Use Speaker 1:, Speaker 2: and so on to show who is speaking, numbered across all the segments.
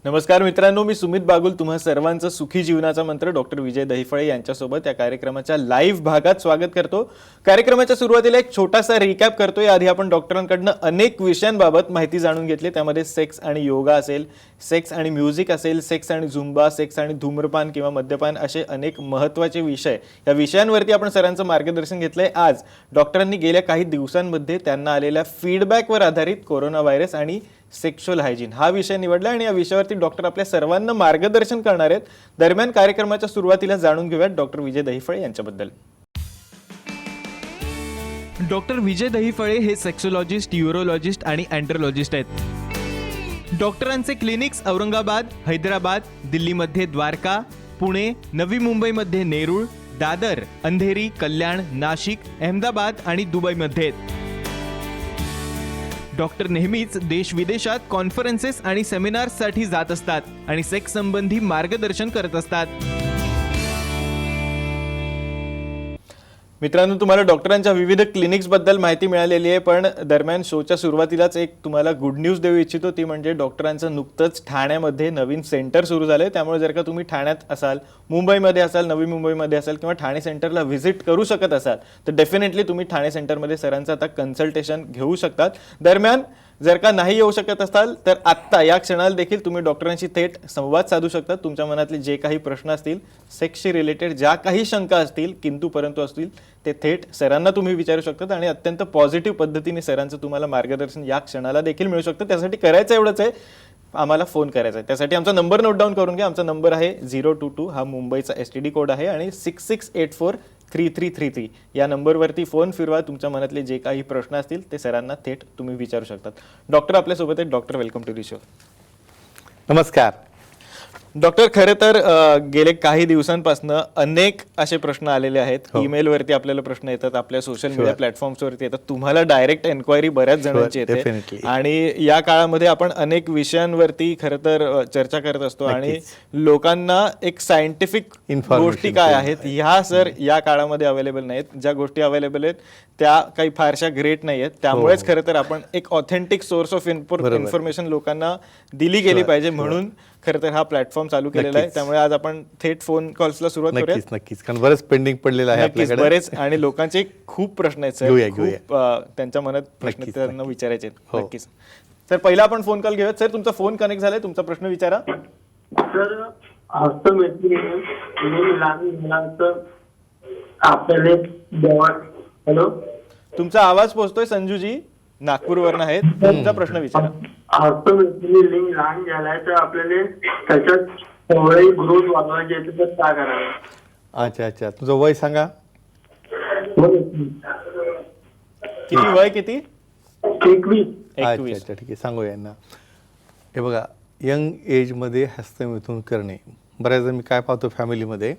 Speaker 1: नमस्कार मित्रांनो, मी सुमित बागुल तुम्हा सर्वांचं सुखी जीवनाचा मंत्र डॉक्टर विजय दहिफळे यांच्यासोबत या कार्यक्रमाच्या लाईव्ह भागात स्वागत करतो। कार्यक्रमाच्या सुरुवातीला एक छोटासा रिकॅप करतोय। आधी आपण डॉक्टरांकडून अनेक विषयांबाबत माहिती जाणून घेतली। त्यामध्ये सेक्स आणि योगा असेल, सेक्स आणि म्युझिक असेल, सेक्स आणि झुंबा, सेक्स आणि धूम्रपान किंवा मद्यपान असे अनेक महत्त्वाचे विषय या विषयांवरती आपण सरांचं मार्गदर्शन घेतलंय। आज डॉक्टरांनी गेल्या काही दिवसांमध्ये त्यांना आलेल्या फीडबॅकवर आधारित कोरोना व्हायरस आणि सेक्शुअल हायजीन हा विषय निवडला आणि या विषयावरती डॉक्टर आपल्या सर्वांना मार्गदर्शन करणार आहेत। दरम्यान कार्यक्रमाच्या सुरुवातीला जाणून घेऊयात डॉक्टर विजय दहिफळे यांच्याबद्दल। डॉक्टर विजय दहिफळे हे सेक्सोलॉजिस्ट, यूरोलॉजिस्ट आणि अँड्रोलॉजिस्ट आहेत। डॉक्टरांचे क्लिनिक्स औरंगाबाद, हैदराबाद, दिल्लीमध्ये द्वारका, पुणे, नवी मुंबईमध्ये नेरूळ, दादर, अंधेरी, कल्याण, नाशिक, अहमदाबाद आणि दुबईमध्ये आहेत। डॉक्टर नेहमीच देश विदेशात कॉन्फरन्सेस आणि सेमिनार्ससाठी जात असतात आणि सेक्स संबंधी मार्गदर्शन करत असतात। मित्रांनो, तुम्हाला डॉक्टरांच्या विविध क्लिनिक्स बद्दल माहिती मिळालेली आहे, पण दरम्यान शोच्या सुरुवातीलाच एक तुम्हाला गुड न्यूज देऊ इच्छितो। ती म्हणजे डॉक्टरांचं नुकतंच ठाण्यामध्ये नवीन सेंटर सुरू झालंय। त्यामुळे जर का तुम्ही ठाण्यात असाल, मुंबईमध्ये असाल, नवी मुंबईमध्ये असाल किंवा ठाणे सेंटरला व्हिजिट करू शकत असाल तर डेफिनेटली तुम्ही ठाणे सेंटरमध्ये सरांचं आता कन्सल्टेशन घेऊ शकतात। दरम्यान जर का नाही येऊ शकत असाल तर आत्ता या क्षणाला देखील तुम्ही डॉक्टरांशी थेट संवाद साधू शकता। तुमच्या मनातले जे काही प्रश्न असतील, सेक्सशी रिलेटेड ज्या काही शंका असतील, किंतु परंतु असतील, ते थेट सरांना तुम्ही विचारू शकता आणि अत्यंत पॉझिटिव्ह पद्धतीने सरांचं तुम्हाला मार्गदर्शन या क्षणाला देखील मिळू शकतं। त्यासाठी करायचं एवढंच आहे, आम्हाला फोन करायचा आहे। त्यासाठी आमचा नंबर नोट डाऊन करून घ्या। आमचा नंबर आहे 022, हा मुंबईचा STD कोड आहे, आणि 66843333 या नंबरवरती फोन फिरवा। तुमच्या मनातले जे काही प्रश्न असतील ते सरांना थेट तुम्ही विचारू शकतात। डॉक्टर आपल्यासोबत आहेत। Doctor, welcome to the show.
Speaker 2: नमस्कार
Speaker 1: डॉक्टर, खरं तर गेले काही दिवसांपासून अनेक असे प्रश्न आलेले आहेत। ईमेलवरती आपल्याला प्रश्न येतात, आपल्या सोशल मीडिया प्लॅटफॉर्म्सवरती येतात, तुम्हाला डायरेक्ट एन्क्वायरी बऱ्याच जणांची येते आणि या काळामध्ये आपण अनेक विषयांवरती खरं तर चर्चा करत असतो आणि लोकांना एक सायंटिफिक गोष्टी काय आहेत ह्या सर या काळामध्ये अवेलेबल नाहीत। ज्या गोष्टी अवेलेबल आहेत त्या काही फारशा ग्रेट नाही आहेत। त्यामुळेच खरं तर आपण एक ऑथेंटिक सोर्स ऑफ इन्फॉर्मेशन लोकांना दिली गेली पाहिजे, म्हणून खरं तर हा प्लॅटफॉर्म चालू केलेला आहे। त्यामुळे आज आपण थेट फोन कॉल्सला सुरुवात करूया।
Speaker 2: नक्कीच, कारण बरेच पेंडिंग पडलेलं आहे आपल्याकडे,
Speaker 1: बरेच, आणि लोकांचे खूप प्रश्न आहेत सर, खूप त्यांच्या मनात प्रश्न त्यांना विचारायचे आहेत। नक्कीच सर, पहिला आपण फोन कॉल घेऊयात। सर, तुमचा फोन कनेक्ट झालाय, तुमचा प्रश्न विचारा।
Speaker 3: सर, हॅलो,
Speaker 1: तुमचा आवाज पोहोचतोय संजूजी, नागपूरवरून आहेत, तुमचा प्रश्न विचारा।
Speaker 3: लिंग लहान झालाय तर आपल्याला त्याच्यात ग्रोथ वाढवायची आहे तर काय करावं?
Speaker 2: अच्छा, तुझं वय सांगा।
Speaker 1: किती वय? किती?
Speaker 3: 21.
Speaker 2: अच्छा, ठीक आहे, सांगू यांना। हे बघा, यंग एजमध्ये हस्तमिथून करणे, बऱ्याचदा मी काय पाहतो फॅमिलीमध्ये,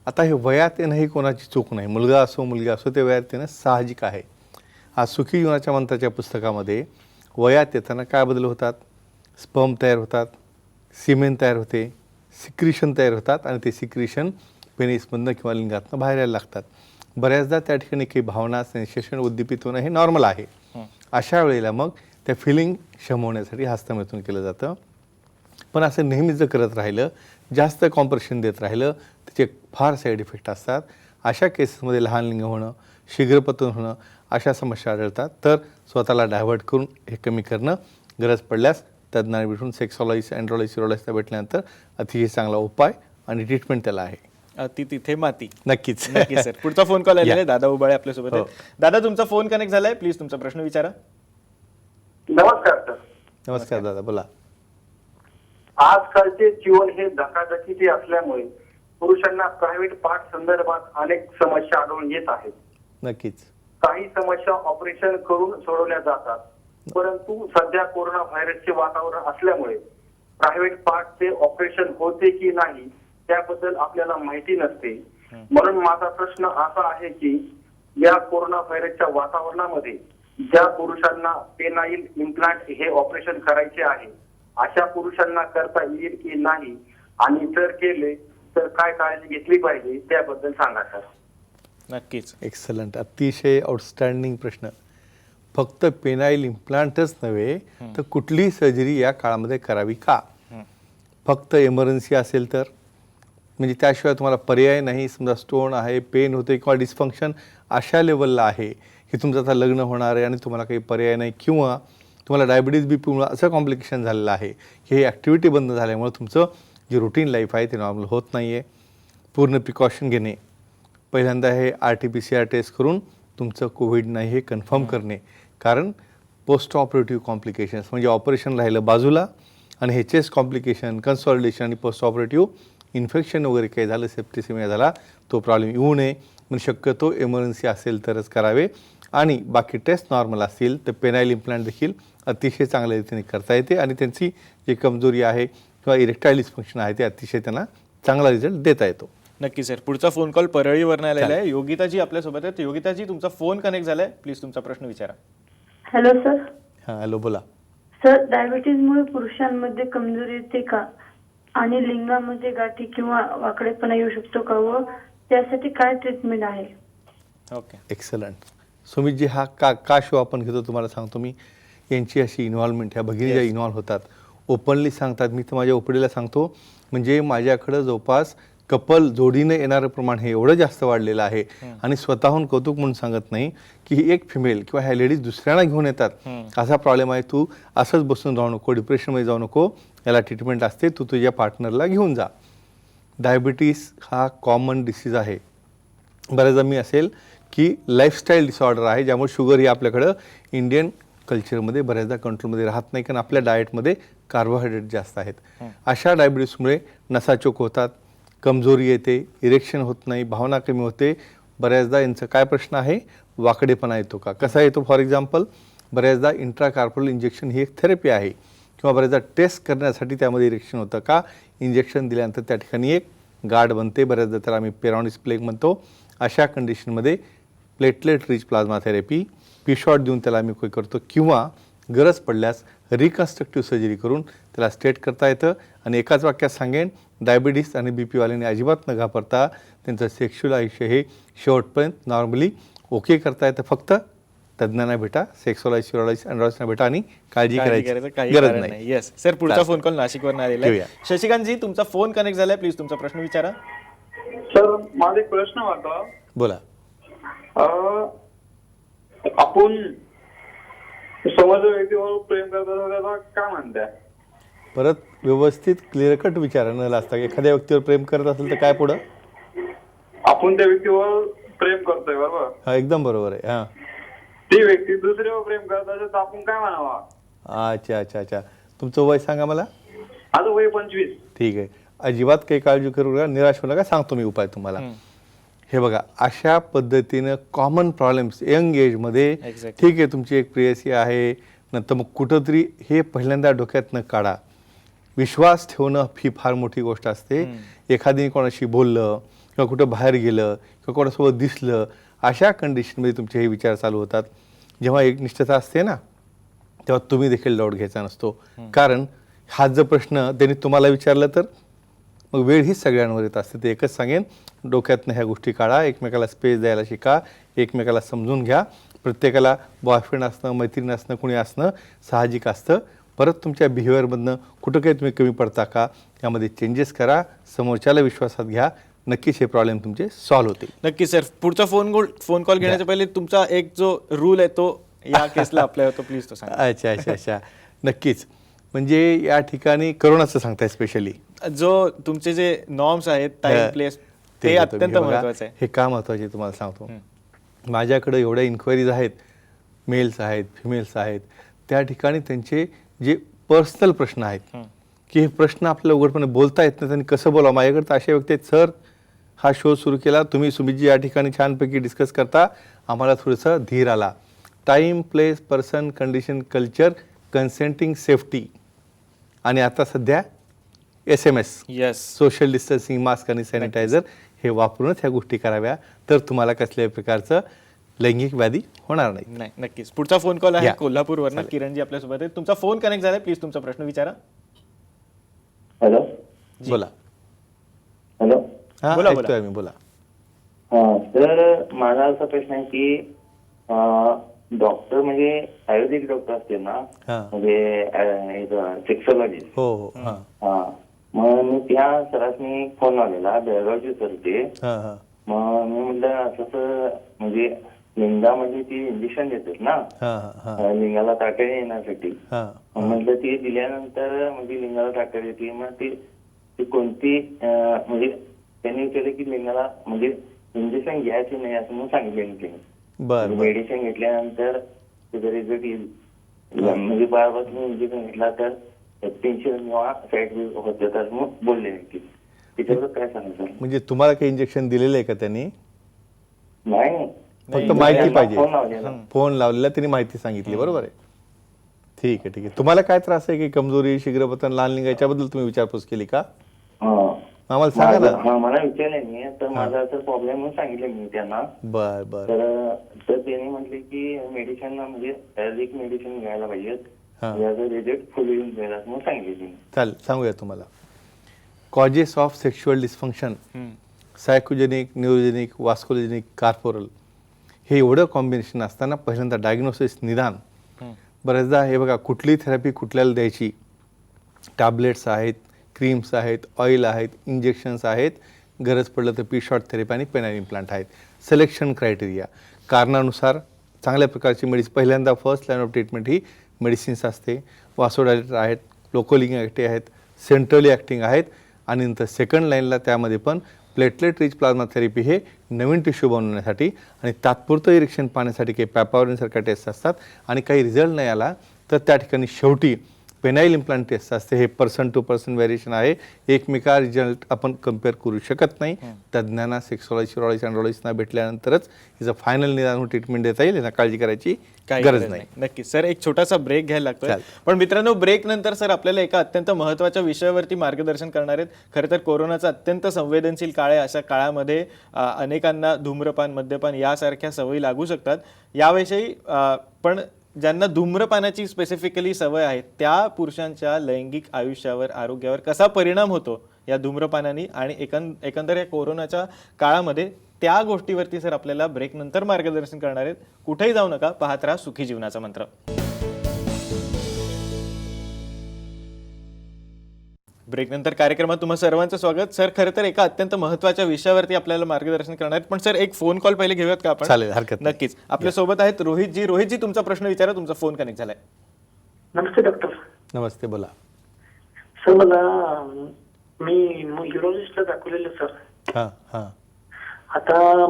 Speaker 2: आता हे वयात येणं ही कोणाची चूक नाही, मुलगा असो मुलगी असो, ते वयात येणं साहजिक आहे। आज सुखी जीवनाच्या मंत्राच्या पुस्तकामध्ये वयात येताना काय बदल होतात? स्पर्म तयार होतात, सिमेन तयार होते, सिक्रिशन तयार होतात, आणि ते सिक्रिशन पेनिसमधनं किंवा लिंगातनं बाहेर यायला लागतात। बऱ्याचदा त्या ठिकाणी काही भावना, सेन्सेशन उद्दीपित होणं हे नॉर्मल आहे। अशा वेळेला मग त्या फिलिंग शमवण्यासाठी हस्तमिथून केलं जातं। पण असं नेहमीच जर करत राहिलं, जास्त कॉम्प्रेशन देत राहिलं, त्याचे फार साईड इफेक्ट असतात। अशा केसेसमध्ये लहान लिंग होणं, शीघ्रपतन होणं अशा समस्या आढळतात। तर स्वतःला डायव्हर्ट करून हे कमी करणं, गरज पडल्यास तज्ज्ञांना भेटून सेक्सॉलॉजिस्ट, अँड्रोलॉजिस्ट, युरोलॉजिस्टला भेटल्यानंतर अतिशय चांगला उपाय आणि ट्रीटमेंट त्याला आहे।
Speaker 1: ती तिथे माती।
Speaker 2: नक्कीच
Speaker 1: नक्कीच सर। पुढचा फोन कॉल आलेला आहे, दादा उबाळे आपल्यासोबत आहे। दादा, तुमचा फोन कनेक्ट झालाय, प्लीज तुमचा प्रश्न विचारा।
Speaker 3: नमस्कार सर।
Speaker 2: नमस्कार दादा, बोला।
Speaker 3: आजकालचे जीवन हे धकाधकीचे असल्यामुळे पुरुषांना प्रायव्हेट पार्ट संदर्भात अनेक समस्या आढळून येत आहेत।
Speaker 2: नक्कीच,
Speaker 3: काही समस्या ऑपरेशन करून सोडवल्या जातात, परंतु सध्या कोरोना व्हायरसचे वातावरण असल्यामुळे प्रायव्हेट पार्टचे ऑपरेशन होते की नाही त्याबद्दल आपल्याला माहिती नसते। म्हणून माझा प्रश्न असा आहे की या कोरोना व्हायरसच्या वातावरणामध्ये ज्या पुरुषांना पेनाइल इम्प्लांट हे ऑपरेशन करायचे आहे अशा पुरुषांना करता येईल की नाही, आणि जर केले तर काय काळजी घेतली पाहिजे त्याबद्दल सांगा सर।
Speaker 1: नक्कीच,
Speaker 2: एक्सलंट, अतिशय आउटस्टँडिंग प्रश्न। फक्त पेनाइल इम्प्लांटच नव्हे तर कुठलीही सर्जरी या काळामध्ये करावी का? फक्त इमर्जन्सी असेल तर, म्हणजे त्याशिवाय तुम्हाला पर्याय नाही. समजा स्टोन आहे, पेन होते किंवा डिस्फंक्शन अशा लेवलला आहे की तुमचं आता लग्न होणार आहे आणि तुम्हाला काही पर्याय नाही, किंवा तुम्हाला डायबिटीज बीपीमुळे असं कॉम्प्लिकेशन झालेलं आहे की हे ॲक्टिव्हिटी बंद झाल्यामुळे तुमचं जे रुटीन लाईफ आहे ते नॉर्मल होत नाही आहे. पूर्ण प्रिकॉशन घेणे, पहिल्यांदा हे RT-PCR टेस्ट करून तुमचं कोविड नाही हे कन्फर्म करणे. कारण पोस्ट ऑपरेटिव्ह कॉम्प्लिकेशन्स म्हणजे ऑपरेशन राहिलं बाजूला आणि हे चेस्ट कॉम्प्लिकेशन, कन्सॉलिडेशन आणि पोस्ट ऑपरेटिव्ह इन्फेक्शन वगैरे काही झालं, सेप्टिसिमिया झाला, तो प्रॉब्लेम येऊ नये म्हणून शक्यतो इमर्जन्सी असेल तरच करावे. आणि बाकी टेस्ट नॉर्मल असतील तर पेनाईल इम्प्लांट देखील अतिशय चांगल्या रीतीने करता येते आणि त्यांची जी कमजोरी आहे किंवा इरेक्टाईल डिस्फंक्शन आहे ते अतिशय त्यांना चांगला रिझल्ट देता येतो.
Speaker 1: नक्की सर. पुढचा फोन कॉल परळीवरून आलेला आहे. योगिताजी आपल्यासोबत आहेत. योगिताजी, तुमचा फोन कनेक्ट झालाय, प्लीज तुमचा प्रश्न विचारा.
Speaker 4: Hello sir.
Speaker 2: हां, हॅलो, बोला.
Speaker 4: सर, डायबिटीजमुळे पुरुषांमध्ये कमजोरी येते का आणि लिंगामध्ये गाठी किंवा वाकडेपणा येऊ शकतो का व त्यासाठी काय ट्रीटमेंट आहे?
Speaker 1: Okay,
Speaker 2: excellent. सुमितजी, हा का शो आपण घेतो तुम्हाला सांगतो मी. यांची अशी इन्व्हॉल्वमेंट, ह्या भगिनी ज्या इन्व्हॉल्व होतात, ओपनली सांगतात. मी तर माझ्या ओपडीला सांगतो, म्हणजे माझ्याकडं जवळपास कपल जोडीने येणारं प्रमाण हे एवढं जास्त वाढलेलं आहे आणि स्वतःहून कौतुक म्हणून सांगत नाही की ही एक फिमेल किंवा ह्या लेडीज दुसऱ्यांना घेऊन येतात, असा प्रॉब्लेम आहे, तू असंच बसून राहू नको, डिप्रेशनमध्ये जाऊ नको, याला ट्रीटमेंट असते, तू तुझ्या पार्टनरला घेऊन जा. डायबिटीस हा कॉमन डिसीज आहे. बऱ्याचदा मी असेल की लाईफस्टाईल डिसऑर्डर आहे, ज्यामुळे शुगर ही आपल्याकडं इंडियन कल्चरमध्ये बऱ्याचदा कंट्रोलमध्ये राहत नाही, कारण आपल्या डाएटमध्ये कार्बोहायड्रेट जास्त आहेत. अशा डायबिटीसमुळे नसा चोक होतात, कमजोरी येते, इरेक्शन होत नाही, भावना कमी होते. बऱ्याचदा यांचा काय प्रश्न आहे, वाकडेपणा येतो का, कसा येतो? फॉर एक्झाम्पल, बऱ्याचदा इंट्राकार्पोरल इंजेक्शन ही एक थेरपी आहे, किंवा बऱ्याचदा टेस्ट करण्यासाठी त्यामध्ये इरेक्शन होतं का, इंजेक्शन दिल्यानंतर त्या ठिकाणी एक गाठ बनते, बऱ्याचदा त्याला आम्ही पेरॉनिस प्लेग म्हणतो. अशा कंडिशनमध्ये platelet rich plasma therapy, shot देऊन त्याला आम्ही काय करतो, किंवा गरज पडल्यास रिकन्स्ट्रक्टिव्ह सर्जरी करून त्याला स्ट्रेट करता येतं. आणि एकाच वाक्यात सांगेन, डायबिटीस आणि बीपीवाल्याने अजिबात न घाबरता त्यांचं सेक्शुअल आयुष्य हे शेवटपर्यंत नॉर्मली ओके करता येतं. फक्त तज्ज्ञांना भेटा, सेक्सोलॉजिस्ट, युरोलॉजिस्ट, अँड्रॉलॉजिस्टना भेटा आणि काळजी करायची गरज नाही.
Speaker 1: Yes sir. पुढचा फोन कॉल नाशिकवरून आलेला आहे. शशिकांतजी, तुमचा फोन कनेक्ट झालाय, प्लीज तुमचा प्रश्न विचारा.
Speaker 5: सर, माझा एक प्रश्न होता.
Speaker 2: बोला.
Speaker 5: आपण समोरच्या व्यक्तीवर प्रेम करतो त्याला काय म्हणताय?
Speaker 2: परत व्यवस्थित क्लिअर कट विचारणं असतं. एखाद्या व्यक्तीवर प्रेम करत असेल तर काय पुढं?
Speaker 5: आपण त्या व्यक्तीवर प्रेम करतोय, बरोबर?
Speaker 2: हा, एकदम बरोबर आहे. हां,
Speaker 5: ती व्यक्ती दुसऱ्यावर प्रेम करत असेल तर आपण काय म्हणावा?
Speaker 2: अच्छा अच्छा अच्छा. तुमचं वय सांगा मला.
Speaker 5: आता वय 25.
Speaker 2: ठीक आहे. अजिबात काही काळजी करू नका, निराश होऊ नका, सांगतो मी उपाय तुम्हाला. हे बघा, अशा पद्धतीनं कॉमन प्रॉब्लेम्स यंग एजमध्ये, ठीक आहे, तुमची एक प्रेयसी आहे, नंतर मग कुठंतरी हे पहिल्यांदा डोक्यातनं काढा. विश्वास ठेवणं ही फार मोठी गोष्ट असते. एखादी कोणाशी बोललं किंवा कुठं बाहेर गेलं किंवा कोणासोबत दिसलं, अशा कंडिशनमध्ये तुमचे हे विचार चालू होतात. जेव्हा एकनिष्ठता असते ना, तेव्हा तुम्ही देखील डाऊट घ्यायचा नसतो. कारण हाच जर प्रश्न त्यांनी तुम्हाला विचारला तर मग वेळ हीच सगळ्यांवर येत असते. ते एकच सांगेन, डोक्यातनं ह्या गोष्टी काढा, एकमेकाला स्पेस द्यायला शिका, एकमेकाला समजून घ्या. प्रत्येकाला बॉयफ्रेंड असणं, मैत्रीण असणं, कुणी असणं साहजिक असतं. परत तुमच्या बिहेवियरमधनं कुठं काही तुम्ही कमी पडता का, यामध्ये चेंजेस करा, समोरच्याला विश्वासात घ्या, नक्कीच हे प्रॉब्लेम तुमचे सॉल्व्ह होतील.
Speaker 1: नक्की सर. पुढचा फोन कॉल घेण्याच्या पहिले तुमचा एक जो रूल आहे तो या केसला अप्लाय होतो, प्लीज तो सांगा.
Speaker 2: अच्छा अच्छा अच्छा. नक्कीच. म्हणजे या ठिकाणी करोनाचं सांगताय स्पेशली,
Speaker 1: जो तुमचे जे नॉर्म्स आहेत, टाइम प्लेस, ते अत्यंत महत्वाचं आहे.
Speaker 2: हे का महत्वाचे आहे तुम्हाला सांगतो. माझ्याकडे एवढ्या इन्क्वायरीज आहेत, मेल्स आहेत, फिमेल्स आहेत, त्या ठिकाणी त्यांचे जे पर्सनल प्रश्न आहेत की हे प्रश्न आपल्याला उघडपणे बोलता येत नाही, त्यांनी कसं बोलावं. माझ्याकडे तर अशा व्यक्ती आहेत, सर हा शो सुरू केला तुम्ही, सुमितजी या ठिकाणी छानपैकी डिस्कस करता, आम्हाला थोडंसं धीर आला. Time, place, person, condition, culture, consenting, safety, आणि आता सध्या SMS,
Speaker 1: yes,
Speaker 2: social distancing, mask आणि सॅनिटायझर हे वापरूनच ह्या गोष्टी कराव्या, तर तुम्हाला कसल्याही प्रकारचं लैंगिक व्याधी होणार नाही.
Speaker 1: नाही. नक्कीच. पुढचा फोन कॉल आहे कोल्हापूरवरून. किरणजी आपल्यासोबत आहेत. तुमचा फोन कनेक्ट झालाय, प्लीज तुमचा प्रश्न विचारा.
Speaker 3: हॅलो,
Speaker 2: बोला.
Speaker 3: हॅलो.
Speaker 2: हा,
Speaker 1: बोला,
Speaker 2: ऐकतोय मी, बोला.
Speaker 3: हा सर, माझा असा प्रश्न आहे की डॉक्टर म्हणजे आयुर्वेदिक डॉक्टर असते ना,
Speaker 2: हा,
Speaker 3: म्हणजे सेक्सॉलॉजिस्ट.
Speaker 2: हो हो. हा,
Speaker 3: हा,
Speaker 6: मग मी त्या सरासनी फोन लावलेला, बेळगावचे सर ते.
Speaker 2: हां हां
Speaker 6: मग मी म्हटलं असं म्हणजे लिंगामध्ये ती इंजेक्शन देतात ना,
Speaker 2: हां हां
Speaker 6: लिंगाला ताकद येण्यासाठी.
Speaker 2: हां
Speaker 6: मग म्हटलं ते दिल्यानंतर म्हणजे लिंगाला ताकद येते. मग ती कोणती म्हणजे त्यांनी विचारलं की लिंगाला म्हणजे इंजेक्शन घ्यायचे नाही असं म्हणून सांगितलं त्यांनी.
Speaker 2: बरं
Speaker 6: मेडिसिन घेतल्यानंतर त्याचा रिझल्ट येईल. म्हणजे बाळाला तुम्ही इंजेक्शन घेतला तर टेन्शन किंवा साईड होते तर मग बोलले की त्याच्यावर काय सांगायचं.
Speaker 2: म्हणजे तुम्हाला काही इंजेक्शन दिलेलं आहे का त्यांनी?
Speaker 6: नाही,
Speaker 2: फक्त माहिती पाहिजे.
Speaker 6: फोन लावलेला.
Speaker 2: फोन लावलेला त्यांनी माहिती सांगितली, बरोबर आहे. ठीक आहे ठीक आहे. तुम्हाला काय त्रास आहे की कमजोरी, शीघ्रपतन, लहान लिंग याच्याबद्दल तुम्ही विचारपूस केली का? आम्हाला सांगा ना.
Speaker 6: हा, मला विचारलं नाही तर माझा असं प्रॉब्लेम म्हणून सांगितलं मी त्यांना.
Speaker 2: बर बर
Speaker 6: तर त्यांनी म्हटले की मेडिसिन म्हणजे एक मेडिसिन घ्यायला पाहिजे,
Speaker 2: हा.
Speaker 6: याचा रिझल्ट फुल येऊन जाईल असं म्हणून सांगितले त्यांनी.
Speaker 2: चालेल, सांगूया तुम्हाला. Causes of sexual dysfunction, psychogenic, neurogenic, vasculogenic, corporal, हे एवढं कॉम्बिनेशन असताना पहिल्यांदा डायग्नोसिस, निदान. बऱ्याचदा हे बघा, कुठली थेरपी कुठल्याला द्यायची, टॅबलेट्स आहेत, क्रीम्स आहेत, ऑइल आहेत, इंजेक्शन्स आहेत, गरज पडलं तर पी शॉर्ट थेरपी आणि पेनाइल इम्प्लांट आहेत. सिलेक्शन क्रायटेरिया, कारणानुसार चांगल्या प्रकारची मेडिसिन. पहिल्यांदा first line of treatment he medicines असते. वासोडायलेटर आहेत, लोकलिंग ॲक्टिव्ह आहेत, सेंट्रली ॲक्टिंग आहेत, आणि नंतर सेकंड लाईनला त्यामध्ये पण प्लेटलेट रिच प्लाझ्मा थेरपी हे नवीन टिश्यू बनवण्यासाठी आणि तात्पुरतं इरेक्शन पाहण्यासाठी काही पॅपावरिनसारख्या टेस्ट असतात. आणि काही रिझल्ट नाही आला तर त्या ठिकाणी शेवटी पेनाइल इम्प्लांट टेस्ट असते. हे पर्सन टू पर्सन व्हेरिएशन आहे, एकमेका रिझल्ट आपण कम्पेअर करू शकत नाही. तज्ज्ञांना, सेक्सॉलॉजी, यूरॉलॉजी, अँड्रॉलॉजिस्टना भेटल्यानंतरच हिचं फायनल निदान ट्रीटमेंट देता येईल, यांना काळजी करायची गरज नाही.
Speaker 1: नक्कीच सर, एक छोटासा ब्रेक घ्यायला लागतोय.
Speaker 2: चालेल.
Speaker 1: पण मित्रांनो, ब्रेक नंतर सर आपल्याला एका अत्यंत महत्त्वाच्या विषयावरती मार्गदर्शन करणार आहेत. खरं तर कोरोनाचा अत्यंत संवेदनशील काळ आहे. अशा काळामध्ये अनेकांना धूम्रपान, मद्यपान यासारख्या सवयी लागू शकतात. याविषयी पण ज्यांना धूम्रपानाची स्पेसिफिकली सवय आहे त्या पुरुषांच्या लैंगिक आयुष्यावर, आरोग्यावर कसा परिणाम होतो या धूम्रपानाने आणि एकंदर या कोरोनाच्या काळामध्ये, त्या गोष्टीवरती सर आपल्याला ब्रेक नंतर मार्गदर्शन करणार आहेत. कुठेही जाऊ नका, पाहत राहा सुखी जीवनाचा मंत्र. ब्रेक नंतर कार्यक्रमात तुम्हा सर्वांचं स्वागत. सर, खरं तर एका अत्यंत महत्त्वाच्या विषयावरती आपल्याला मार्गदर्शन करणार आहेत. पण सर, एक फोन कॉल पहिले घेऊयात का आपण?
Speaker 2: चालेल, हरकत नाही.
Speaker 1: नक्कीच. आपल्या सोबत आहेत रोहितजी. रोहितजी, तुमचा प्रश्न विचारा, तुमचा फोन कनेक्ट झालाय.
Speaker 5: नमस्ते डॉक्टर.
Speaker 2: नमस्ते, बोला.
Speaker 5: सर मी युरोलॉजिस्टला दाखवलेलं सर.
Speaker 2: हां हां
Speaker 5: आता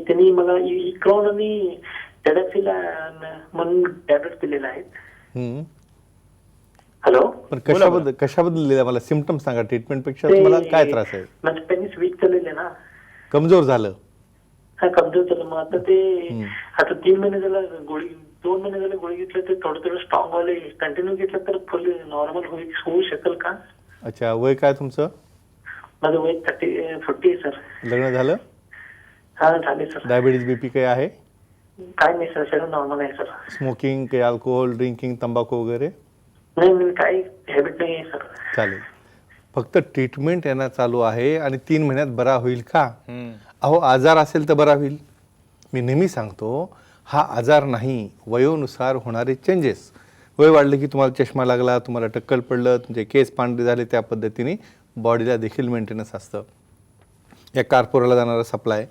Speaker 5: त्यांनी मला इक्रॉन आणि टेडाफिलान म्हणून टॅबलेट दिलेले आहेत.
Speaker 2: हम्म.
Speaker 5: हॅलो.
Speaker 2: पण कशाबद्दल दिलं मला सिम्पटम सांगा. ट्रीटमेंट पेक्षा तुम्हाला काय त्रास आहे?
Speaker 5: माझं पेनिस वीक झालेले ना,
Speaker 2: कमजोर झालं.
Speaker 5: हा, कमजोर झालं. मग आता 3 महिने झालं गोळी, 2 महिने झाले गोळी घेतलं, ते थोडं स्ट्रॉंग वाले कंटिन्यू घेतलं तर फुल नॉर्मल होऊ शकेल का?
Speaker 2: अच्छा, वय काय तुमचं?
Speaker 5: माझं वय 40 सर.
Speaker 2: लग्न झालं?
Speaker 5: हा, झाले सर.
Speaker 2: डायबिटीज, बीपी काही आहे?
Speaker 5: काय नाही सर, सगळं नॉर्मल आहे सर.
Speaker 2: स्मोकिंग, काही अल्कोहोल, ड्रिंकिंग, तंबाखू वगैरे?
Speaker 5: नाही, काही हॅबिट नाही आहे सर.
Speaker 2: चालेल. फक्त ट्रीटमेंट यांना चालू आहे आणि 3 महिन्यात बरा होईल का? अहो, आजार असेल तर बरा होईल. मी नेहमी सांगतो, हा आजार नाही, वयोनुसार होणारे चेंजेस. वय वाढलं की तुम्हाला चष्मा लागला, तुम्हाला टक्कल पडलं, तुमचे केस पांढरे झाले, त्या पद्धतीने बॉडीला देखील मेंटेनन्स असतं. या कार्पोराला जाणारा सप्लाय,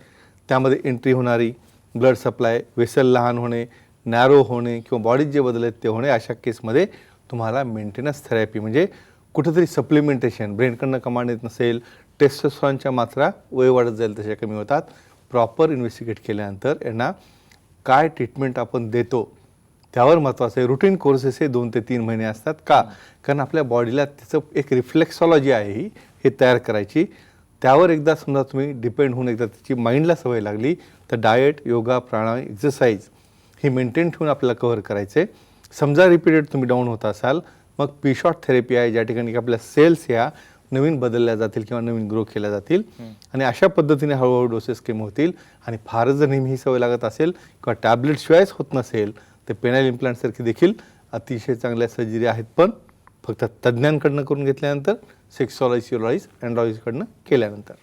Speaker 2: त्यामध्ये एंट्री होणारी ब्लड सप्लाय, वेसल लहान होणे, नॅरो होणे किंवा बॉडीत जे बदल आहेत ते होणे, अशा केसमध्ये तुम्हाला मेंटेनन्स थेरपी म्हणजे कुठंतरी सप्लिमेंटेशन, ब्रेनकडनं कमांड येत नसेल, टेस्टोस्टेरॉनच्या मात्रा वय वाढत जाईल तशा कमी होतात. प्रॉपर इन्व्हेस्टिगेट केल्यानंतर यांना काय ट्रीटमेंट आपण देतो त्यावर महत्त्वाचं आहे. रुटीन कोर्सेस हे 2 ते 3 महिने असतात. का? कारण आपल्या बॉडीला त्याचं एक रिफ्लेक्सॉलॉजी आहे हे तयार करायची. त्यावर एकदा समजा तुम्ही डिपेंड होऊन एकदा त्याची माइंडला सवय लागली तर डाएट, योगा, प्राणायाम, एक्सरसाइज हे मेंटेन ठेवून आपल्याला कव्हर करायचे. समजा रिपीटेड तुम्ही डाऊन होत असाल, मग पी शॉट थेरपी आहे, ज्या ठिकाणी आपल्या सेल्स ह्या नवीन बदलल्या जातील किंवा नवीन ग्रो केल्या जातील आणि अशा पद्धतीने हळूहळू डोसेस कमी होतील. आणि फारच जर नेहमी ही सवय लागत असेल किंवा टॅबलेटशिवायच होत नसेल तर पेनाइल इम्प्लांटसारखी देखील अतिशय चांगल्या सर्जरी आहेत, पण फक्त तज्ज्ञांकडनं करून घेतल्यानंतर, सेक्सॉलॉजी, यूरॉलॉजी, अँड्रॉलॉजीकडनं केल्यानंतर.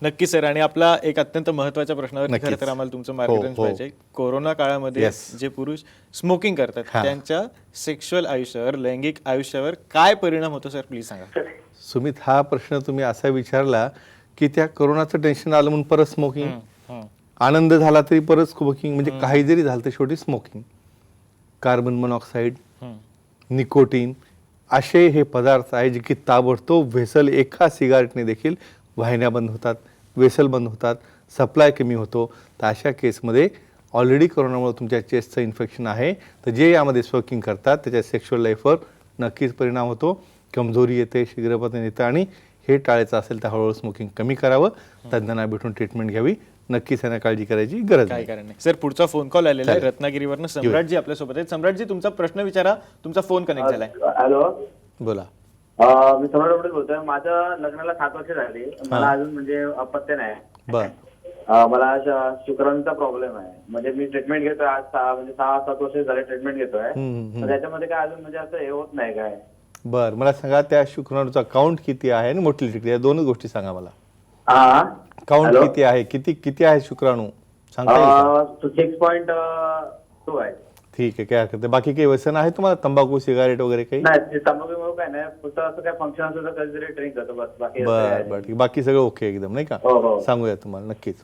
Speaker 1: नक्की सर. आणि आपला एक अत्यंत महत्त्वाच्या प्रश्नावर
Speaker 2: नक्कीच.
Speaker 1: खरं तर आम्हाला तुमचं मार्गदर्शन
Speaker 2: हो.
Speaker 1: पाहिजे. कोरोना काळामध्ये
Speaker 2: Yes.
Speaker 1: जे पुरुष स्मोकिंग करतात
Speaker 2: हां.
Speaker 1: त्यांच्या सेक्शुअल आयुष्यावर, लैंगिक आयुष्यावर काय परिणाम होतो सर, प्लीज सांगा.
Speaker 5: सर
Speaker 2: सुमित, हा प्रश्न तुम्ही असा विचारला की त्या कोरोनाचं टेन्शन आलं म्हणून परत स्मोकिंग, आनंद झाला तरी परत स्मोकिंग, म्हणजे काही जरी झालं तर शेवटी स्मोकिंग. कार्बन मोनॉक्साईड, निकोटीन असे हे पदार्थ आहे जे की ताबडतोब व्हेसल एका सिगारेटने देखील वाहिन्या बंद होतात, वेसल बंद होतात, सप्लाय कमी होतो. तर अशा केसमध्ये ऑलरेडी कोरोनामुळे तुमच्या चेस्टचं इन्फेक्शन आहे, तर जे यामध्ये स्मोकिंग करतात त्याच्या सेक्शुअल लाईफवर नक्कीच परिणाम होतो, कमजोरी येते, शीघ्रपतन येतं. आणि हे टाळायचं असेल तर हळूहळू स्मोकिंग कमी करावं, तज्ञांना भेटून ट्रीटमेंट घ्यावी. नक्कीच यांना काळजी करायची गरज
Speaker 1: काय
Speaker 2: नाही.
Speaker 1: कारण नाही. सर, पुढचा फोन कॉल आलेला आहे
Speaker 2: चालेल.
Speaker 1: रत्नागिरीवरनं. सम्राटजी आपल्यासोबत आहेत. सम्राटजी, तुमचा प्रश्न विचारा. तुमचा फोन कनेक्ट झालाय.
Speaker 7: हॅलो,
Speaker 2: बोला.
Speaker 7: मी सम्राट डोबळे बोलतोय. माझ्या लग्नाला 7 वर्ष झाली. मला अजून म्हणजे अपत्य नाही.
Speaker 2: बर.
Speaker 7: मला शुक्राणूचा प्रॉब्लेम आहे. म्हणजे मी ट्रीटमेंट घेतोय आज म्हणजे 6-7 वर्ष झाले ट्रीटमेंट घेतोय. तर त्याच्यामध्ये काय अजून म्हणजे असं हे होत नाही काय?
Speaker 2: बर, मला सांगा त्या शुक्राणूचा काउंट किती आहे आणि मोटिलिटी, या दोनच गोष्टी सांगा मला. काउंट किती आहे, किती आहे शुक्राणू सांगता येईल का?
Speaker 7: 6.2 आहे.
Speaker 2: ठीक आहे, काय हरकत नाही. बाकी काही व्यसन आहे तुम्हाला, तंबाखू, सिगारेट वगैरे काही?
Speaker 7: नाही, तंबाखू काय नाही. फक्त असं काय फंक्शन असतं तर कधीतरी ड्रिंक करतो बस. बाकी असं
Speaker 2: बर
Speaker 7: काय
Speaker 2: बर, ठीक. बाकी सगळं ओके एकदम, नाही का?
Speaker 7: हो, हो.
Speaker 2: सांगूया तुम्हाला नक्कीच.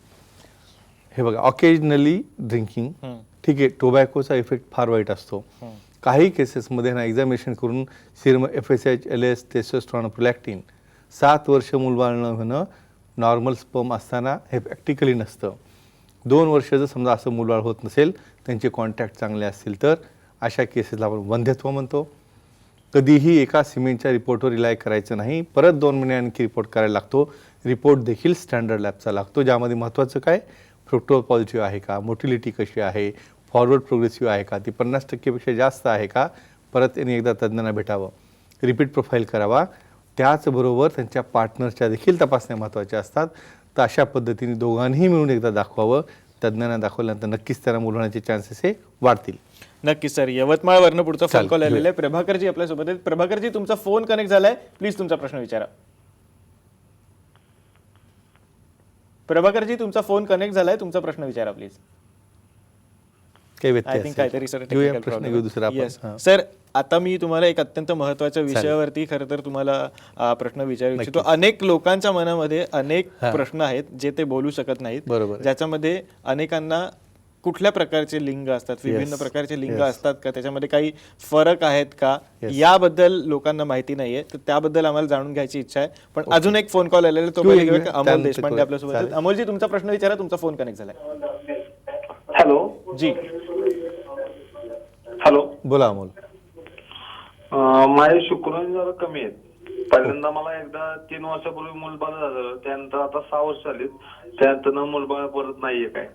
Speaker 2: हे बघा, ऑकेजनली ड्रिंकिंग, ठीक आहे, टोबॅकोचा इफेक्ट फार वाईट असतो. काही केसेसमध्ये ना एक्झामिनेशन करून Serum FSH, LS, testosterone, prolactin 7 वर्ष मूलबाळ न होणं, नॉर्मल स्पर्म असताना हे प्रॅक्टिकली नसतं. 2 वर्ष जर समजा असं मूलबाळ होत नसेल, त्यांचे कॉन्टॅक्ट चांगले असतील तर अशा केसेसला आपण वंध्यत्व म्हणतो. कधीही एका सिमेंटच्या रिपोर्टवर रिलाय करायचं नाही. परत 2 महिने आणखी रिपोर्ट करायला लागतो. रिपोर्ट देखील स्टँडर्ड लॅबचा लागतो, ज्यामध्ये महत्त्वाचं काय, फ्रुक्टोज पॉझिटिव्ह आहे का, मोटिलिटी कशी आहे, फॉरवर्ड प्रोग्रेसिव्ह आहे का, ती 50% पेक्षा जास्त आहे का, परत त्यांनी एकदा तज्ज्ञांना भेटावं, रिपीट प्रोफाईल करावा. त्याचबरोबर त्यांच्या पार्टनरच्या देखील तपासण्या महत्त्वाच्या असतात. तर अशा पद्धतीने दोघांनीही मिळून एकदा दाखवावं. तज्ज्ञांना दाखवल्यानंतर नक्कीच त्यांना मूल होण्याचे चान्सेस हे वाढतील.
Speaker 1: नक्कीच सर. यवतमाळवरनं पुढचा फोन
Speaker 2: चालेल,
Speaker 1: कॉल आलेला
Speaker 2: घेऊया.
Speaker 1: आहे. प्रभाकरजी आपल्यासोबत आहेत. प्रभाकरजी, तुमचा फोन कनेक्ट झालाय. प्लीज तुमचा प्रश्न विचारा. प्रभाकरजी, तुमचा फोन कनेक्ट झालाय. तुमचा प्रश्न विचारा प्लीज.
Speaker 2: काही
Speaker 1: आय
Speaker 2: व्यत्यय
Speaker 1: थिंक
Speaker 2: असेल.
Speaker 1: काहीतरी सर
Speaker 2: घेऊया प्रश्न, घेऊ दुसरा आपण. हां.
Speaker 1: सर, आता मी तुम्हाला एक अत्यंत महत्त्वाच्या विषयावरती खरं तर तुम्हाला प्रश्न विचारू इच्छितो. अनेक लोकांच्या मनामध्ये अनेक प्रश्न आहेत जे ते बोलू शकत नाहीत.
Speaker 2: बरोबर.
Speaker 1: ज्याच्यामध्ये अनेकांना कुठल्या प्रकारचे लिंग असतात, विभिन्न प्रकारचे लिंग असतात का, त्याच्यामध्ये काही फरक आहेत का, याबद्दल लोकांना माहिती नाहीये. तर त्याबद्दल आम्हाला जाणून घ्यायची इच्छा आहे. पण अजून एक फोन कॉल आलेला, तो पहिले घेऊया. अमोल देशपांडे आपल्यासोबत आहेत. अमोलजी, तुमचा प्रश्न विचारा. तुमचा फोन कनेक्ट झालाय.
Speaker 3: हॅलो
Speaker 1: जी,
Speaker 3: हॅलो.
Speaker 2: बोला अमोल.
Speaker 8: माझे शुक्राणू जरा कमी आहेत. पहिल्यांदा मला एकदा 3 वर्षापूर्वी मूलबाळ झालं, त्यानंतर आता 6 वर्ष झाली, त्यानंतर मूलबाळ परत नाहीये काय?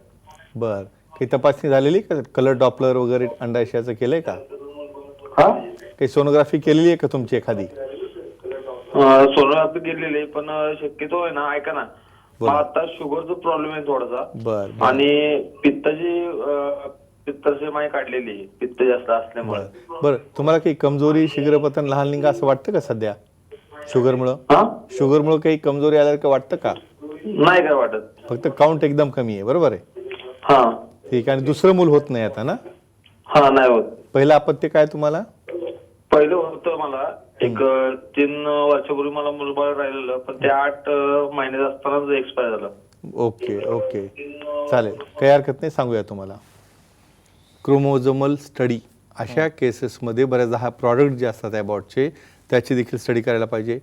Speaker 2: बर, काही तपासणी झालेली का, कलर डॉपलर वगैरे अंडाशयाचं केलंय का? काही सोनोग्राफी केलेली आहे का तुमची एखादी?
Speaker 8: सोनोग्राफी केलेली आहे, पण शक्यतो आहे ना, ऐका ना, मला आता शुगरचा प्रॉब्लेम आहे थोडासा.
Speaker 2: बर.
Speaker 8: आणि पित्ताची माय काढलेली आहे, पित्त जास्त असल्यामुळे.
Speaker 2: बरं, तुम्हाला काही कमजोरी, शीघ्रपतन, लहान लिंग असं वाटतं का सध्या शुगरमुळं? शुगरमुळं काही कमजोरी आल्यासारखं वाटतं का?
Speaker 8: नाही काय वाटत.
Speaker 2: फक्त काउंट एकदम कमी आहे, बरोबर आहे?
Speaker 8: हा,
Speaker 2: ठीक आहे. आणि दुसरं मूल होत नाही आता ना?
Speaker 8: हा, नाही होत.
Speaker 2: पहिलं अपत्य काय तुम्हाला?
Speaker 8: पहिलं होतं मला एक 3 वर्षापूर्वी मला मूलबाळ राहिलेलं, पण ते 8 महिन्यात असतानाच एक्सपायर झालं.
Speaker 2: ओके ओके, चालेल, काही हरकत नाही. सांगूया तुम्हाला. क्रोमोझोमल स्टडी अशा केसेसमध्ये बऱ्याचदा हा प्रॉडक्ट जे असतात ॲबॉर्टचे, त्याची देखील स्टडी करायला पाहिजे.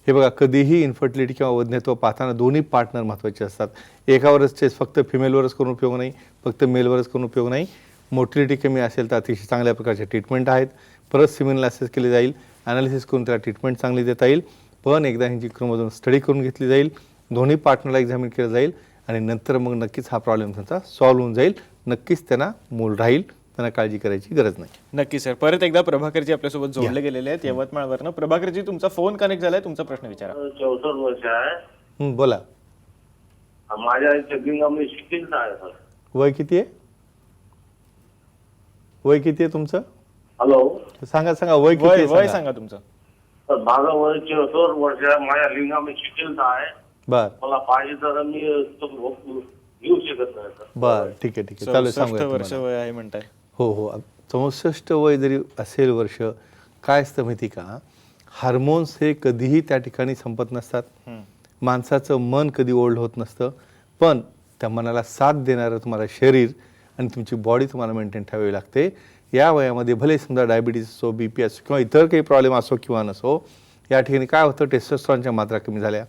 Speaker 2: हे बघा, कधीही इन्फर्टिलिटी किंवा वंध्यत्व पाहताना दोन्ही पार्टनर महत्त्वाचे असतात. एकावरच टेस्ट फक्त फिमेलवरच करून उपयोग नाही, फक्त मेलवरच करून उपयोग नाही. मोटिलिटी कमी असेल तर अतिशय चांगल्या प्रकारचे ट्रीटमेंट आहेत. परत सिमेनला असेस केले जाईल, ॲनालिसिस करून त्याला ट्रीटमेंट चांगली देता येईल. पण एकदा ह्यांची क्रोमोझोम स्टडी करून घेतली जाईल, दोन्ही पार्टनरला एक्झामिन केलं जाईल आणि नंतर मग नक्कीच हा प्रॉब्लेम त्यांचा सॉल्व्ह होऊन जाईल. नक्कीच त्यांना मूल राहील, त्यांना काळजी करायची गरज नाही.
Speaker 1: नक्की सर. परत एकदा प्रभाकरजी आपल्यासोबत जोडले गेलेले आहेत यवतमाळवरनं. प्रभाकरजी, तुमचा फोन कनेक्ट झालाय. तुमचा प्रश्न विचारा.
Speaker 3: 64 वर्ष आहे.
Speaker 2: बोला.
Speaker 3: माझ्या लिंगामध्ये शिथिलता आहे सर.
Speaker 2: वय किती आहे? वय किती आहे तुमचं?
Speaker 3: हॅलो,
Speaker 2: सांगा वय किती आहे?
Speaker 1: वय सांगा तुमचं.
Speaker 3: माझं वय 64 वर्ष आहे. माझ्या लिंगामध्ये शिथिलता आहे.
Speaker 2: बर
Speaker 3: मला पाहिजे तर मी घेऊ शकत नाही सर.
Speaker 2: बर, ठीक आहे, चालेल,
Speaker 1: 64
Speaker 2: सांगूया
Speaker 1: वर्ष
Speaker 2: तुम्हाला.
Speaker 1: वय आहे म्हणताय.
Speaker 2: हो, 64 वय जरी असेल वर्ष, काय असतं माहिती का, हार्मोन्स हे कधीही त्या ठिकाणी संपत नसतात. माणसाचं मन कधी ओल्ड होत नसतं, पण त्या मनाला साथ देणारं तुम्हाला शरीर आणि तुमची बॉडी तुम्हाला मेंटेन ठेवावी लागते. या वयामध्ये भले समजा डायबिटीज असो, BP असो किंवा इतर काही प्रॉब्लेम असो किंवा नसो, या ठिकाणी काय होतं, टेस्टोस्टेरॉनच्या मात्रा कमी झाल्या,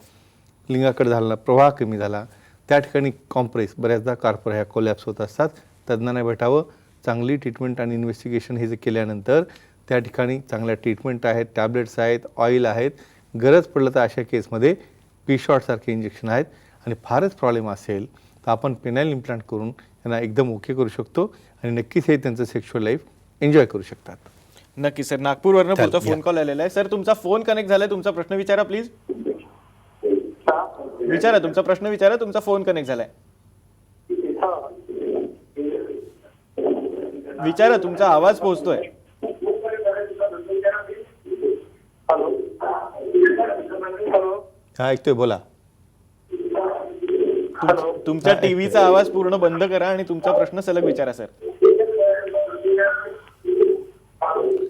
Speaker 2: लिंगाकडे झाला प्रवाह कमी झाला, त्या ठिकाणी कॉम्प्रेस बऱ्याचदा कार्पर ह्या कोलॅप्स होत असतात. तज्ज्ञांना भेटावं, चांगली ट्रीटमेंट आणि इन्व्हेस्टिगेशन हे जे केल्यानंतर त्या ठिकाणी चांगल्या ट्रीटमेंट आहेत, टॅबलेट्स आहेत, ऑइल आहेत. गरज पडलं तर अशा केसमध्ये P-शॉटसारखे इंजेक्शन आहेत. आणि फारच प्रॉब्लेम असेल तर आपण पेनाइल इम्प्लांट करून त्यांना एकदम ओके करू शकतो आणि नक्कीच हे त्यांचं सेक्शुअल लाईफ एन्जॉय करू शकतात.
Speaker 1: नक्की सर. नागपूरवरनं
Speaker 2: चालेल,
Speaker 1: पुढचा फोन
Speaker 2: या.
Speaker 1: कॉल आलेला आहे. सर तुमचा फोन कनेक्ट झालाय, तुमचा प्रश्न विचारा प्लीज. विचारा तुमचा प्रश्न, विचारा. तुमचा फोन कनेक्ट झालाय, विचारा. तुमचा आवाज पोहोचतोय.
Speaker 2: हा, ऐकतोय, बोला.
Speaker 1: तुमच्या टीव्हीचा आवाज पूर्ण बंद करा आणि तुमचा प्रश्न सलग विचारा सर.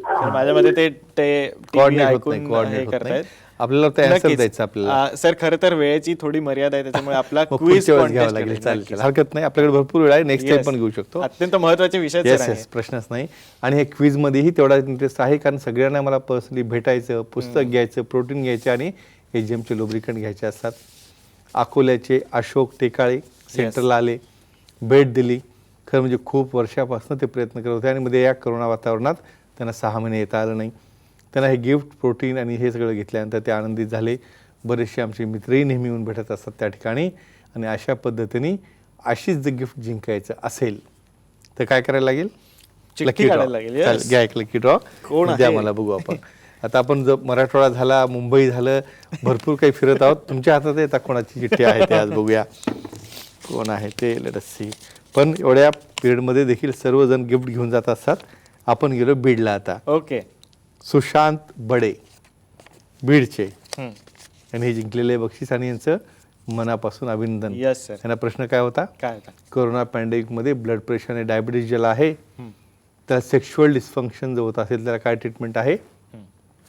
Speaker 1: सर, माझ्या मते ते TV
Speaker 2: कोऑर्डिनेट होत
Speaker 1: ऐकून
Speaker 2: नाही,
Speaker 1: हे
Speaker 2: कोऑर्डिनेट होत नाही.
Speaker 1: करतायत.
Speaker 2: आपल्याला ते आन्सर
Speaker 1: नक्कीच.
Speaker 2: द्यायचं आपल्याला.
Speaker 1: सर खरं तर वेळेची थोडी मर्यादा आहे, त्याच्यामुळे आपला
Speaker 2: मग
Speaker 1: क्विज
Speaker 2: पुढच्या वेळेस घ्यावं लागेल. चालेल, हरकत नाही. आपल्याकडे भरपूर वेळ आहे, नेक्स्ट टाइम पण घेऊ शकतो.
Speaker 1: अत्यंत महत्वाचे विषय
Speaker 2: येस
Speaker 1: सर आहे.
Speaker 2: येस, प्रश्नच नाही. आणि हे क्विजमध्येही तेवढा इंटरेस्ट आहे, कारण सगळ्यांना मला पर्सनली भेटायचं, पुस्तक घ्यायचं, प्रोटीन घ्यायचे आणि HGMचे लुब्रिकंट घ्यायचे असतात. अकोल्याचे अशोक टेकाळे सेंटरला आले, भेट दिली. खरं म्हणजे खूप वर्षापासून ते प्रयत्न करत होते आणि मध्ये या करोना वातावरणात त्यांना 6 महिने येता आलं नाही. त्यांना हे गिफ्ट, प्रोटीन आणि हे सगळं घेतल्यानंतर ते आनंदित झाले. बरेचसे आमचे मित्रही नेहमी येऊन भेटत असतात त्या ठिकाणी. आणि अशा पद्धतीने अशीच जर गिफ्ट जिंकायचं असेल तर काय करायला लागेल?
Speaker 1: चिठ्ठी काढायला लागेल.
Speaker 2: चालेल,
Speaker 1: Yes.
Speaker 2: घ्या एक लकी ड्रॉ.
Speaker 1: कोण
Speaker 2: द्या
Speaker 1: आहे?
Speaker 2: मला, बघू आपण. आता आपण जर मराठवाडा झाला, मुंबई झालं, भरपूर काही फिरत आहोत. तुमच्या हातात येतात कोणाची चिठ्ठी आहे ते आज बघूया कोण आहे ते. Let us see. पण एवढ्या पिरियडमध्ये देखील सर्वजण गिफ्ट घेऊन जात असतात. आपण गेलो बीडला आता.
Speaker 1: ओके.
Speaker 2: सुशांत बडे बीडचे, आणि हे जिंकलेले बक्षीस आणि यांचं मनापासून अभिनंदन.
Speaker 1: Yes sir.
Speaker 2: यांना प्रश्न काय होता?
Speaker 1: काय होता?
Speaker 2: कोरोना पॅन्डेमिकमध्ये ब्लड प्रेशर आणि डायबिटीज ज्याला आहे त्याला सेक्शुअल डिस्फंक्शन जर होत असेल त्याला काय ट्रीटमेंट आहे?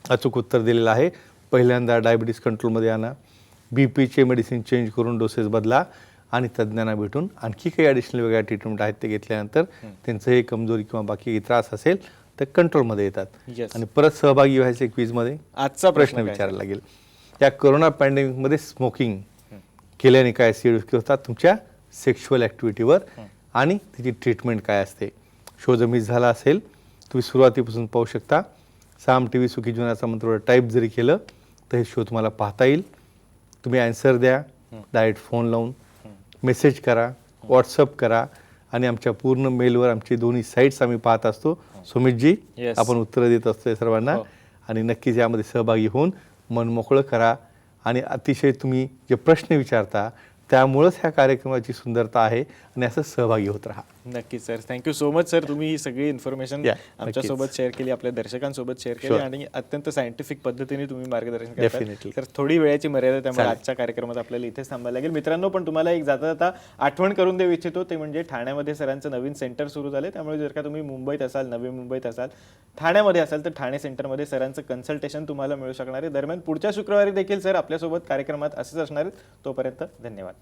Speaker 2: अचूक उत्तर दिलेलं आहे. पहिल्यांदा डायबिटीज कंट्रोलमध्ये आणा, BPचे मेडिसिन चेंज करून डोसेस बदला आणि तज्ज्ञांना भेटून आणखी काही ॲडिशनल वेगळ्या ट्रीटमेंट आहेत ते घेतल्यानंतर त्यांचं हे कमजोरी किंवा बाकी काही त्रास असेल तर कंट्रोलमध्ये येतात.
Speaker 1: Yes.
Speaker 2: आणि परत सहभागी व्हायचे क्विजमध्ये.
Speaker 1: आजचा
Speaker 2: प्रश्न विचारायला लागेल, या कोरोना पॅन्डेमिकमध्ये स्मोकिंग केल्याने काय सीड होतात तुमच्या सेक्शुअल ॲक्टिव्हिटीवर आणि तिची ट्रीटमेंट काय असते? शो जर मिस झाला असेल तुम्ही सुरुवातीपासून पाहू शकता. साम TV सुखी जीवनाचा मंत्र टाईप जरी केलं तर हे शो तुम्हाला पाहता येईल. तुम्ही ॲन्सर द्या, डायरेक्ट फोन लावून मेसेज करा, व्हॉट्सअप करा आणि आमच्या पूर्ण मेलवर आमचे दोन्ही साईट्स आम्ही पाहत असतो. सुमितजी,
Speaker 1: Yes.
Speaker 2: आपण उत्तरं देत असतो सर्वांना.
Speaker 1: हो.
Speaker 2: आणि नक्कीच यामध्ये सहभागी होऊन मन मोकळं करा. आणि अतिशय तुम्ही जे प्रश्न विचारता त्यामुळंच ह्या कार्यक्रमाची सुंदरता आहे आणि असं सहभागी होत राहा.
Speaker 1: नक्कीच sir. Thank you so much sir. तुम्ही ही सगळी इन्फॉर्मेशन
Speaker 2: Yeah,
Speaker 1: आमच्यासोबत शेअर केली, आपल्या दर्शकांसोबत शेअर केली
Speaker 2: Sure.
Speaker 1: आणि अत्यंत सायंटिफिक पद्धतीने तुम्ही मार्गदर्शन
Speaker 2: Definitely.
Speaker 1: करता. तर थोडी वेळेची मर्यादा, त्यामुळे
Speaker 2: चालेल.
Speaker 1: आजच्या कार्यक्रमात आपल्याला इथेच थांबायला लागेल. मित्रांनो, पण तुम्हाला एक जाता जाता आठवण करून देऊ इच्छितो, ते म्हणजे ठाण्यामध्ये सरांचं नवीन सेंटर सुरू झाले. त्यामुळे जर का तुम्ही मुंबईत असाल, नवी मुंबईत असाल, ठाण्यामध्ये असाल तर ठाणे सेंटरमध्ये सरांचं कन्सल्टेशन तुम्हाला मिळू शकणार आहे. दरम्यान पुढच्या शुक्रवारी देखील सर आपल्यासोबत कार्यक्रमात असेच असणार आहेत. तोपर्यंत धन्यवाद.